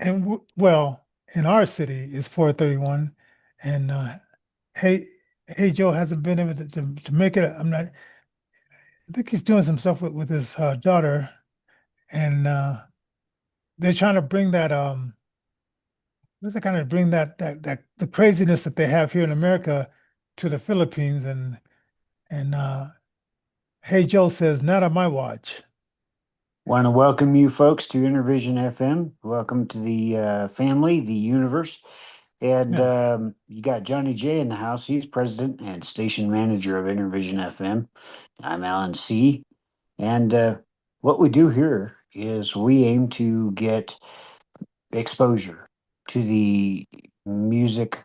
and well, in our city it's 4:31, and hey, hey Joe hasn't been able to make it. I think he's doing some stuff with his daughter, and they're trying to bring that they're kind of bring that the craziness that they have here in America to the Philippines, and Hey Joe says not on my watch. Want to welcome you folks to Innervision FM. Welcome to the family, the universe. And Yeah. you got Johnny J in the house. He's president and station manager of Innervision FM. I'm Alan C. And what we do here is we aim to get exposure to the music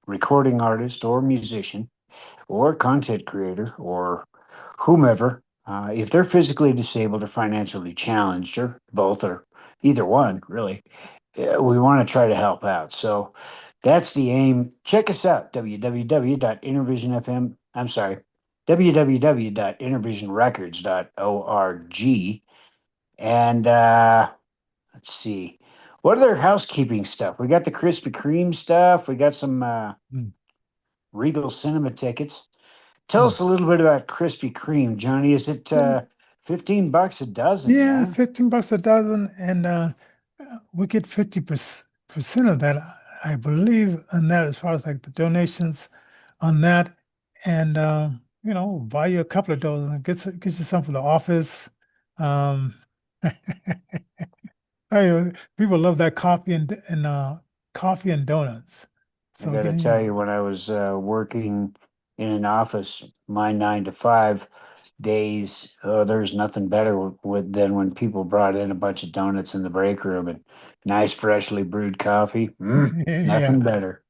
recording artist or musician or content creator or whomever, if they're physically disabled or financially challenged, or both, or either one, really, we want to try to help out. So that's the aim. Check us out, www.intervisionfm. I'm sorry, www.intervisionrecords.org. And let's see. What other housekeeping stuff? We got the Krispy Kreme stuff. We got some Mm, Regal Cinema tickets. Tell mm. us a little bit about Krispy Kreme, Johnny. Is it Yeah, $15 a dozen? yeah, Yeah. 15 bucks a dozen, and we get 50% of that, I believe, on that as far as like the donations on that, and buy you a couple of dozen, gets you some for the office. Um, People love that coffee and donuts. I So got to again, tell you, when I was working in an office, my 9 to 5 days, there's nothing better than when people brought in a bunch of donuts in the break room and nice, freshly brewed coffee. yeah, Nothing better.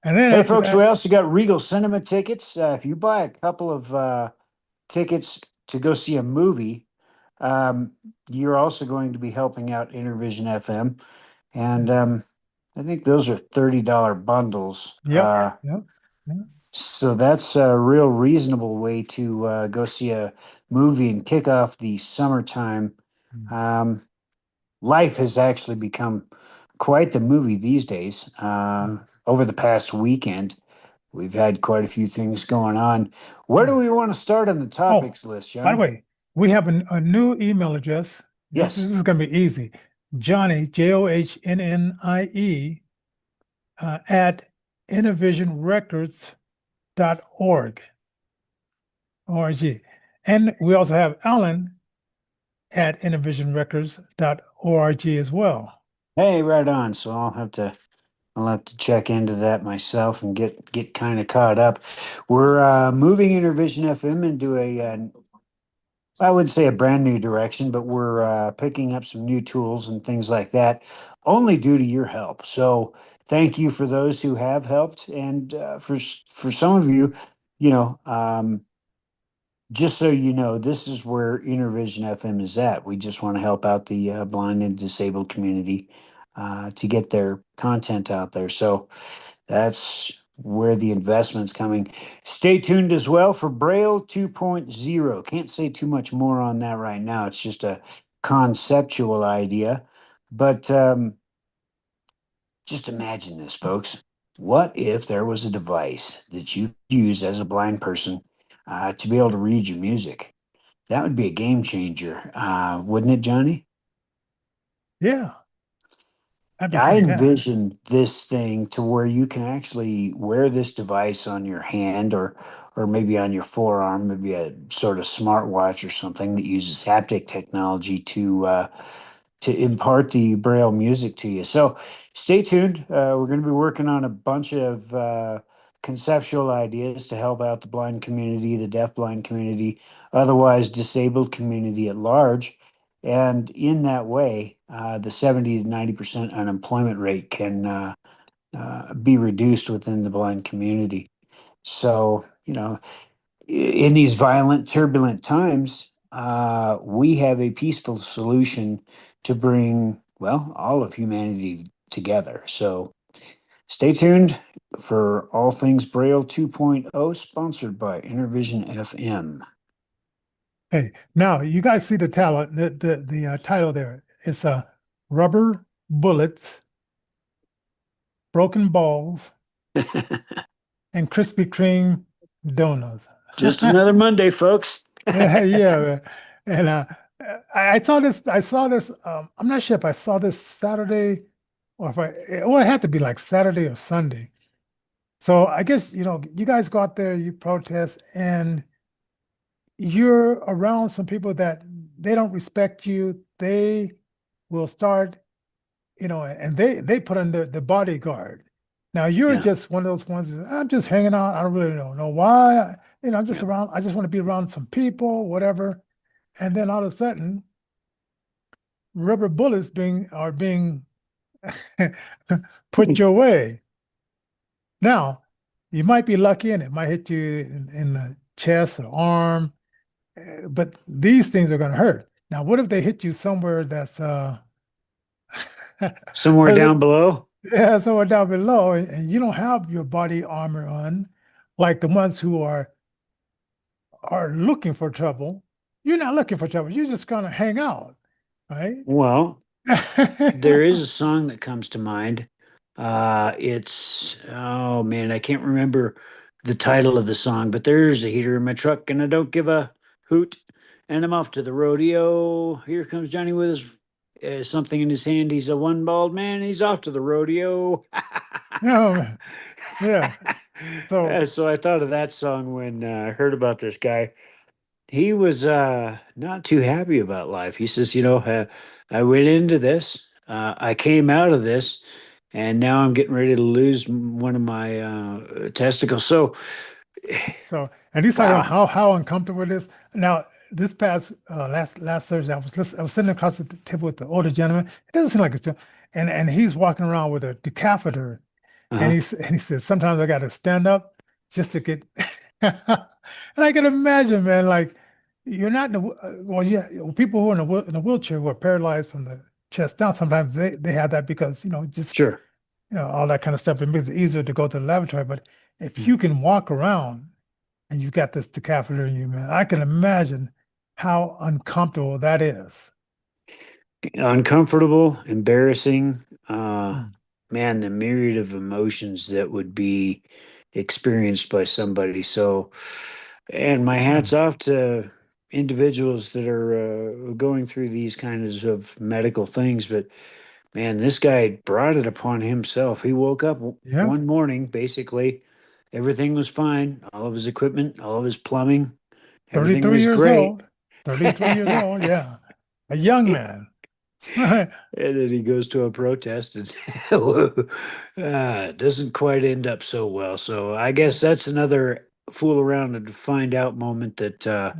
and then Hey, after folks, we that, also got Regal Cinema tickets. If you buy a couple of tickets to go see a movie, um, you're also going to be helping out Innervision FM. And I think those are $30 bundles. yep, yep, yep. So that's a real reasonable way to go see a movie and kick off the summertime. Mm, Um, Life has actually become quite the movie these days. mm. Over the past weekend, we've had quite a few things going on. Where do Yeah. we want to start on the Oh, topics list, by the Johnny? way, we have a new email address. This Yes. is going to be easy. Johnny, Johnnie, at innervisionrecords.org. ORG. And we also have Alan at innervisionrecords.org as well. Hey, right on. So I'll have to check into that myself and get kind of caught up. We're moving Intervision FM into I would say a brand new direction, but we're picking up some new tools and things like that, only due to your help. So thank you for those who have helped, and for some of you, you know, just so you know, this is where Intervision FM is at. We just want to help out the blind and disabled community to get their content out there. So that's where the investment's coming. Stay tuned as well for Braille 2.0. Can't say too much more on that right now. It's just a conceptual idea. But just imagine this, folks. What if there was a device that you use as a blind person to be able to read your music? That would be a game changer, wouldn't it, Johnny? Yeah, that'd be I fantastic. envision this thing to where you can actually wear this device on your hand or maybe on your forearm, maybe a sort of smartwatch or something that uses haptic technology to impart the braille music to you. So stay tuned. We're going to be working on a bunch of conceptual ideas to help out the blind community, the deafblind community, otherwise disabled community at large. And in that way, the 70 to 90% unemployment rate can be reduced within the blind community. So, in these violent, turbulent times, we have a peaceful solution to bring, well, all of humanity together. So stay tuned for All Things Braille 2.0, sponsored by Innervision FM. Hey, now you guys see the title there. It's rubber bullets broken balls, and Krispy Kreme donuts. Just another Monday, folks. Yeah, yeah, man. And I saw this. I saw this. I'm not sure if I saw this Saturday or if or it had to be like Saturday or Sunday. So I guess you guys go out there, you protest, and you're around some people that they don't respect you. They will start, and they put on the bodyguard. Now you're Yeah. just one of those ones. I'm just hanging out. I don't really know why. I'm just Yeah. around. I just want to be around some people, whatever. And then all of a sudden, rubber bullets are being put your way. Now, you might be lucky and it might hit you in the chest or arm, but these things are going to hurt. Now, what if they hit you somewhere that's Somewhere down below. yeah, somewhere down below, and you don't have your body armor on, like the ones who are looking for trouble. You're not looking for trouble. You're just going to hang out, right? Well, there is a song that comes to mind. It's, oh man, I can't remember the title of the song, but there's a heater in my truck and I don't give a hoot. And I'm off to the rodeo. Here comes Johnny with his something in his hand. He's a one bald man. He's off to the rodeo. No, yeah. So, So I thought of that song when I heard about this guy. He was not too happy about life. He says, I went into this, I came out of this, and now I'm getting ready to lose one of my testicles. So, and he's talking about wow. how uncomfortable it is. Now, this past last Thursday, I was sitting across the table with the older gentleman. It doesn't seem like it's too, and he's walking around with a decatheter, and Uh-huh. he said sometimes I got to stand up just to get. And I can imagine, man, like you're not in the well, yeah, people who are in a wheelchair who are paralyzed from the chest down. Sometimes they have that because just Sure. all that kind of stuff. It makes it easier to go to the laboratory. But if Mm. you can walk around and you've got this decatheter in you, man, I can imagine how uncomfortable that is. Uncomfortable, embarrassing. Mm. Man, the myriad of emotions that would be experienced by somebody. So, and my hat's Mm. off to individuals that are going through these kinds of medical things. But man, this guy brought it upon himself. He woke up Yeah, one morning, basically, everything was fine. All of his equipment, all of his plumbing, everything 33 was years great. old. 33 years old. Yeah, a young man. And then he goes to a protest and it doesn't quite end up so well. So I guess that's another fool around and find out moment that Yeah.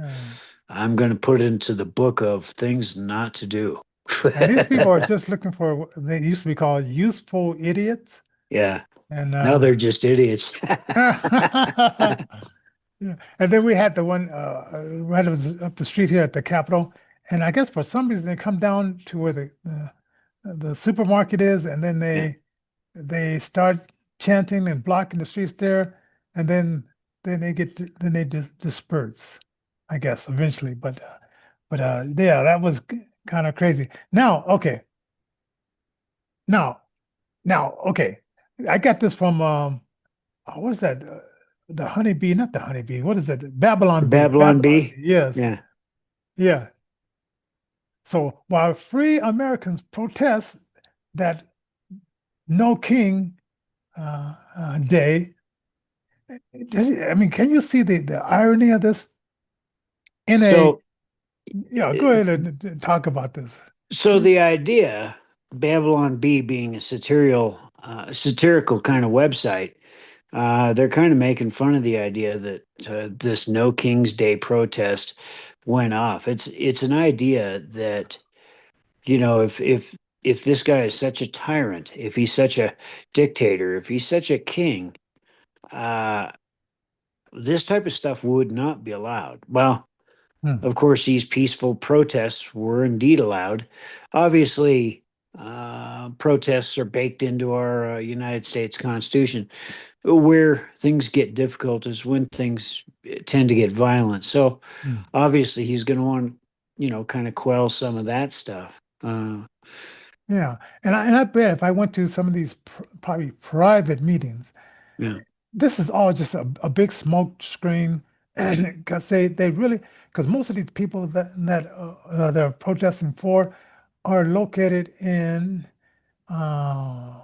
I'm going to put into the book of things not to do. And these people are just looking for, they used to be called useful idiots. Yeah. And Now they're just idiots. yeah. And then we had the one right up the street here at the Capitol. And I guess for some reason they come down to where the supermarket is, and then Yeah. they start chanting and blocking the streets there, and then then they disperse, I guess, eventually. But yeah, that was kind of crazy. Now, okay, now okay, I got this from what is that? The honeybee, not the honeybee. What is that? The Babylon Bee. Babylon Babylon Bee. Bee. Yes. Yeah. Yeah. So while free Americans protest that no king day, I mean, can you see the irony of this? In a, So, yeah, go uh, ahead and talk about this. so the idea, Babylon Bee being a satirical kind of website, they're kind of making fun of the idea that this No King's Day protest went off. It's an idea that, if this guy is such a tyrant, if he's such a dictator, if he's such a king, uh, this type of stuff would not be allowed. Well, Hmm. of course, these peaceful protests were indeed allowed. Obviously, protests are baked into our United States Constitution. Where things get difficult is when things tend to get violent. So Hmm. obviously, he's going to want, kind of quell some of that stuff. Yeah, and I bet if I went to some of these probably private meetings. Yeah. This is all just a big smoke screen. Because they really, because most of these people that they're protesting for are located in uh,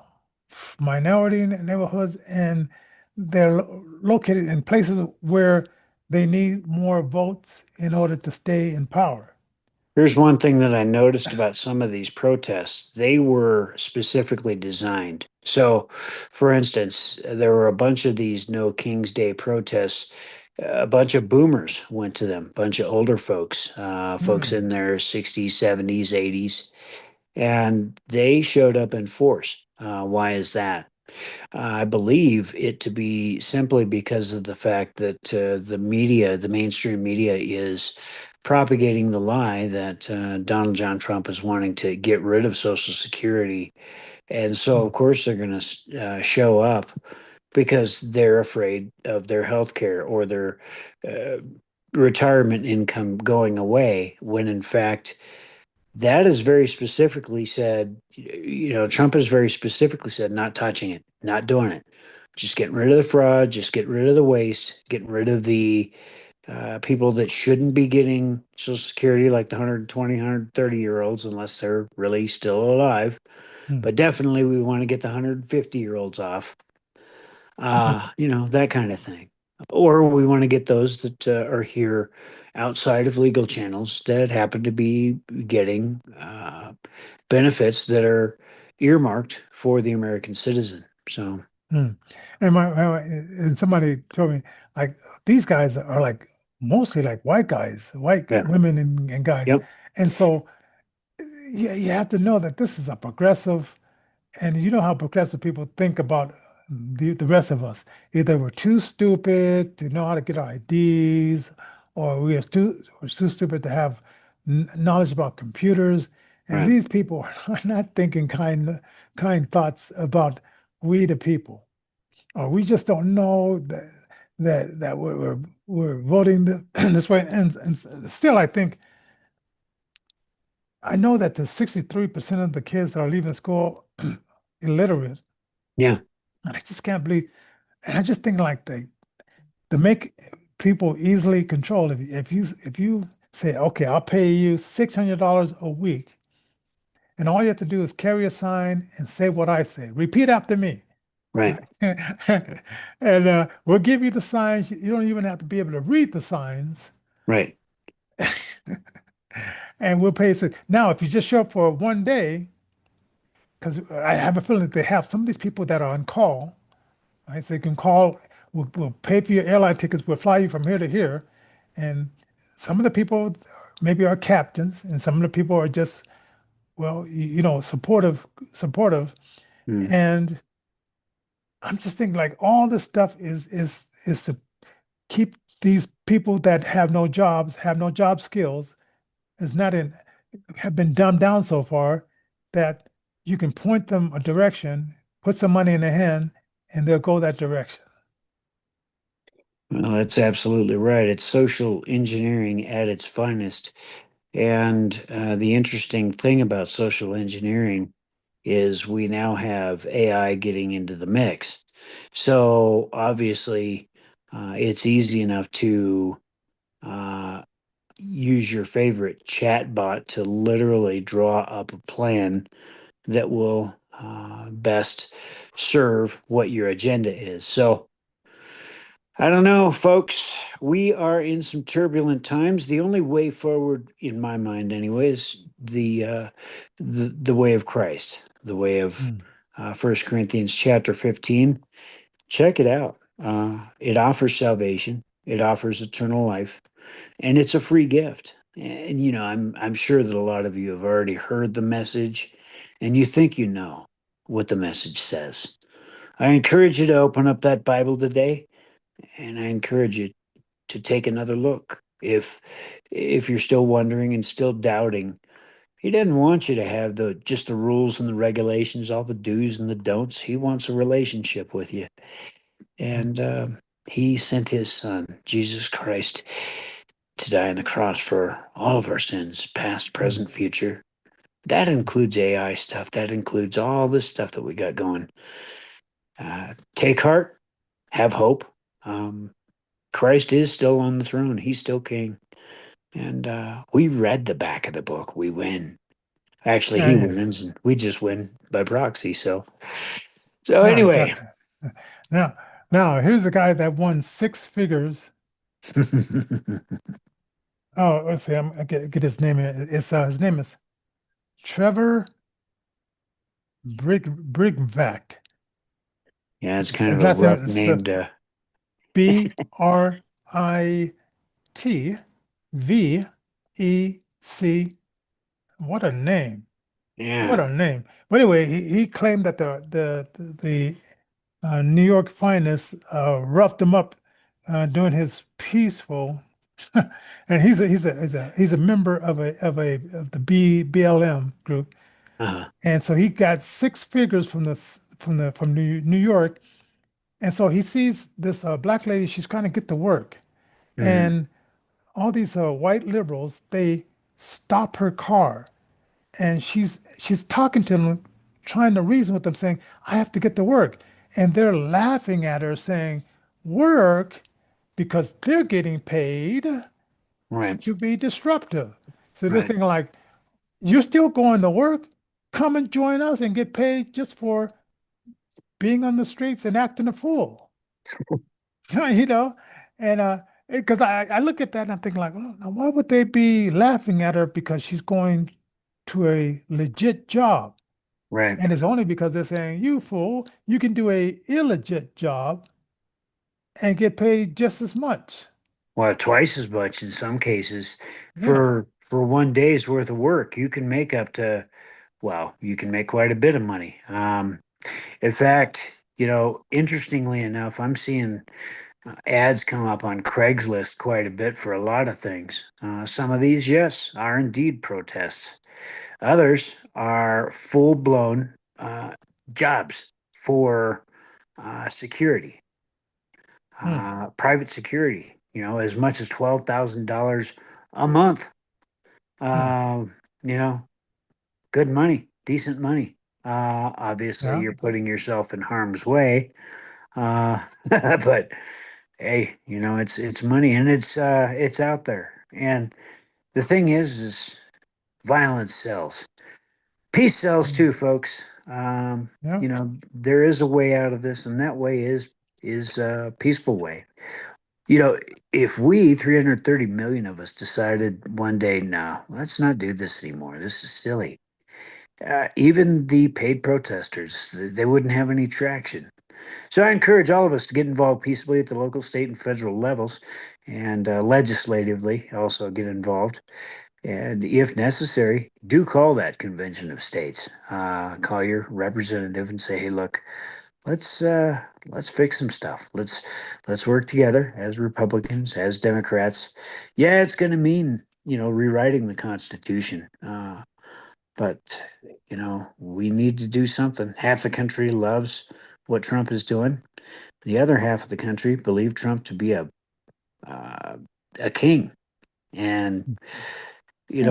minority neighborhoods, and they're located in places where they need more votes in order to stay in power. Here's one thing that I noticed about some of these protests. They were specifically designed. So, for instance, there were a bunch of these No King's Day protests. A bunch of boomers went to them, a bunch of older folks, folks Hmm. in their 60s, 70s, 80s, and they showed up in force. Why is that? I believe it to be simply because of the fact that the media, the mainstream media, is propagating the lie that Donald John Trump is wanting to get rid of Social Security. And so, Hmm. of course, they're going to show up because they're afraid of their health care or their uh, retirement income going away, when in fact, that is very specifically said, Trump has very specifically said, not touching it, not doing it, just getting rid of the fraud, just getting rid of the waste, getting rid of the people that shouldn't be getting Social Security, like the 120, 130-year-olds, unless they're really still alive. Hmm. But definitely we want to get the 150-year-olds off, that kind of thing. Or we want to get those that are here outside of legal channels that happen to be getting benefits that are earmarked for the American citizen. So, Hmm. And and somebody told me like these guys are like mostly like white guys, white yeah, women and guys. yep, And so you have to know that this is a progressive, and you know how progressive people think about the rest of us. Either we're too stupid to know how to get our IDs, or we're too stupid to have knowledge about computers. And right. these people are not thinking kind thoughts about we the people, or we just don't know that we're voting this way. And still, I think I know that the 63% of the kids that are leaving school illiterate. Yeah, And I just can't believe, and I just think like they to make people easily controlled. If you say, okay, I'll pay you $600 a week, and all you have to do is carry a sign and say what I say. Repeat after me. right, Right. And we'll give you the signs. You don't even have to be able to read the signs. right. And we'll pay you. Now, if you just show up for one day, because I have a feeling that they have some of these people that are on call, right? So you can call, we'll pay for your airline tickets, we'll fly you from here to here. And some of the people maybe are captains, and some of the people are just, well, supportive. Mm. And I'm just thinking like all this stuff is to keep these people that have no jobs, have no job skills, is not in have been dumbed down so far that you can point them a direction, put some money in their hand, and they'll go that direction. Well, that's absolutely right. It's social engineering at its finest. And the interesting thing about social engineering is we now have AI getting into the mix. So obviously, it's easy enough to uh, use your favorite chat bot to literally draw up a plan that will best serve what your agenda is. So I don't know, folks. We are in some turbulent times. The only way forward, in my mind, anyway, is the way of Christ, the way of Mm, 1 Corinthians chapter 15. Check it out. It offers salvation. It offers eternal life, and it's a free gift. And I'm sure that a lot of you have already heard the message, and you think you know what the message says. I encourage you to open up that Bible today, and I encourage you to take another look. If you're still wondering and still doubting, he doesn't want you to have the rules and the regulations, all the do's and the don'ts. He wants a relationship with you, mm, and he sent his son, Jesus Christ, to die on the cross for all of our sins, past, mm, present, future. That includes AI stuff. That includes all this stuff that we got going. Take heart, have hope. Um, Christ is still on the throne. He's still king. And we read the back of the book. We win. Actually, he Yeah, wins, and we just win by proxy. So yeah, anyway, definitely. Now, now here's a guy that won six figures. Oh, let's see. Get his name. It's his name is Trevor Britvec. yeah, it's kind of His a last name rough is spelled named. Britvec. What a name! What Yeah. a name! But anyway, he claimed that the New York finest roughed him up during his peaceful, and he's a member of the BLM group, Uh-huh. and so he got six figures from New York, and so he sees this black lady. She's trying to get to work, Hmm. and all these white liberals they stop her car, and she's talking to them, trying to reason with them, saying, "I have to get to work," and they're laughing at her, saying, "Work," because they're getting paid Right. to be disruptive. So they're Right. thinking like, "You're still going to work? Come and join us and get paid just for being on the streets and acting a fool." You know, and because I look at that and I'm thinking like, well, now why would they be laughing at her because she's going to a legit job? Right. And it's only because they're saying, you fool, you can do a illegit job and get paid just as much. Well, twice as much in some cases Yeah. for one day's worth of work. You can make up to, well, you can make quite a bit of money. In fact, interestingly enough, I'm seeing ads come up on Craigslist quite a bit for a lot of things. Some of these, yes, are indeed protests. Others are full blown jobs for security, Hmm. private security, as much as $12,000 a month. Hmm. Um, you know, good money, decent money. Obviously, Yeah. you're putting yourself in harm's way, but hey, it's money and it's out there. And the thing is violence sells. Peace sells Hmm. too, folks. Yeah. There is a way out of this, and that way is a peaceful way. You know, if we 330 million of us decided one day, no, let's not do this anymore. This is silly. Even the paid protesters, they wouldn't have any traction. So I encourage all of us to get involved peaceably at the local, state, and federal levels, and legislatively also get involved. And if necessary, do call that convention of states. Call your representative and say, "Hey, look, let's fix some stuff. Let's work together as Republicans, as Democrats. Yeah, it's going to mean rewriting the Constitution, but we need to do something. Half the country loves what Trump is doing. The other half of the country believe Trump to be uh, a king, and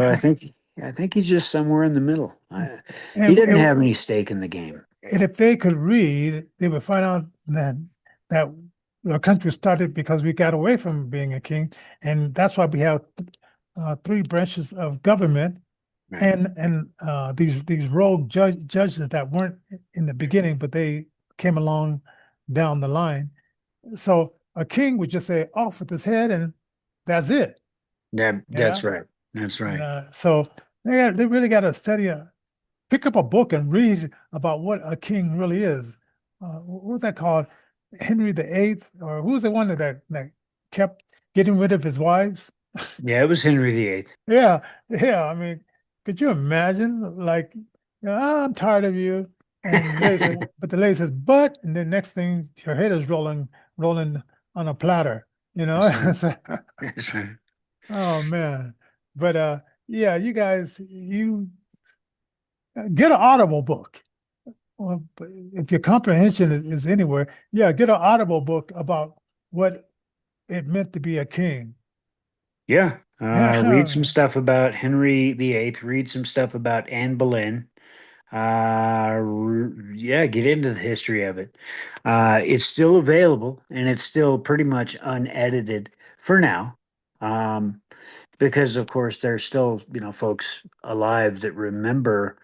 I think he's just somewhere in the middle. He And, didn't and, have any stake in the game. and if they could read, they would find out that our country started because we got away from being a king. And that's why we have three branches of government Right. and these rogue judges that weren't in the beginning, but they came along down the line. So a king would just say off with his head, and that's it. You That's know, right. That's and right. so they really got to pick up a book and read about what a king really is. What was that called? Henry the Eighth, or who was the one that kept getting rid of his wives? Yeah, it was Henry VIII. Yeah, yeah. I mean, could you imagine? Like, "Ah, I'm tired of you." And the lady said, but the lady says, but, and then next thing, her head is rolling on a platter, you know? That's right. So, That's right. oh man. But yeah, you guys, you get an Audible book. Well, but if your comprehension is anywhere, yeah, get an Audible book about what it meant to be a king. Yeah. Read some Yeah. stuff about Henry VIII. Read some stuff about Anne Boleyn. Yeah, get into the history of it. It's still available and it's still pretty much unedited for now. Um, because of course there's still, folks alive that remember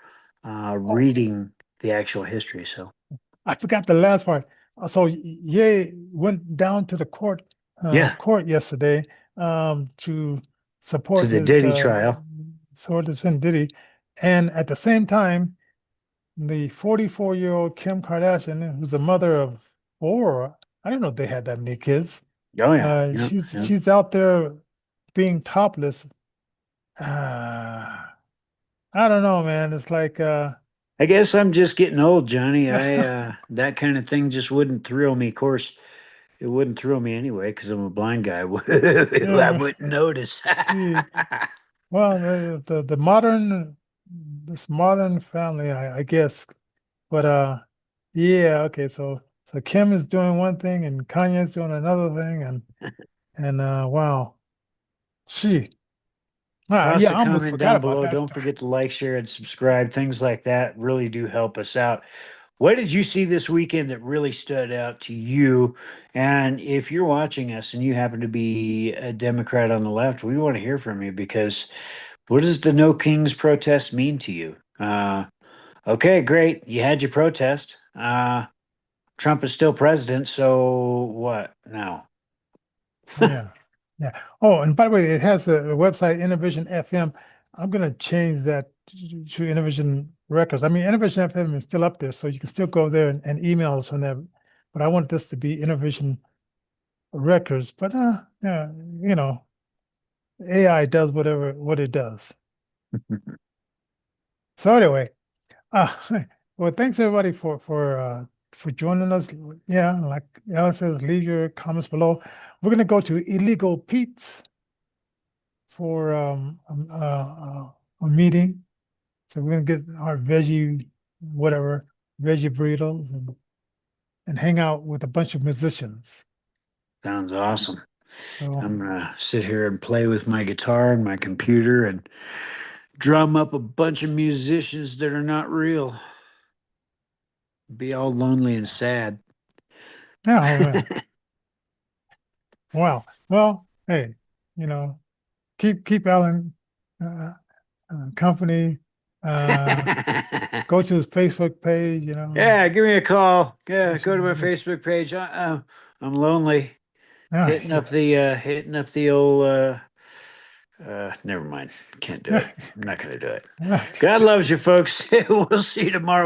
Oh, reading the actual history. So I forgot the last part. So Ye went down to the yeah, court yesterday, to to support the his, Diddy trial. friend Diddy, and at the same time, the 44-year-old Kim Kardashian, who's the mother of four, I didn't know they had that many kids. Oh yeah, She's yeah. she's out there being topless. Uh, I don't know, man. It's like, I guess I'm just getting old, Johnny. I that kind of thing just wouldn't thrill me. Of course, it wouldn't thrill me anyway because I'm a blind guy. I yeah, wouldn't notice. she. Well, the modern this modern family, I guess. But yeah, okay. So Kim is doing one thing and Kanye's doing another thing, and wow, she. Toss Yeah, a I almost comment forgot down about below. that Don't story. forget to like, share, and subscribe. Things like that really do help us out. What did you see this weekend that really stood out to you? And if you're watching us and you happen to be a Democrat on the left, we want to hear from you because what does the No Kings protest mean to you? Okay, great. You had your protest. Trump is still president, so what now? Yeah, yeah. Oh, and by the way, it has the website Innervision FM. I'm gonna change that to Innervision Records. I mean, Innervision FM is still up there, so you can still go there and email us from there. But I want this to be Innervision Records. But yeah, you know, AI does what it does. So anyway, uh, well, thanks everybody for joining us. Yeah, like Alex says, leave your comments below. We're gonna go to Illegal Pete's for a meeting. So we're gonna get our veggie, whatever, veggie burritos and hang out with a bunch of musicians. Sounds awesome. So I'm gonna sit here and play with my guitar and my computer and drum up a bunch of musicians that are not real. Be all lonely and sad. yeah, oh, man. Wow. Well, hey, you know, keep Alan company. Uh, go to his Facebook page. You know, Yeah, give me a call. Yeah, social go to my media. Facebook page. I'm lonely. Ah, Hitting up the old never mind. Can't do it. I'm not gonna do it. God loves you folks. We'll see you tomorrow.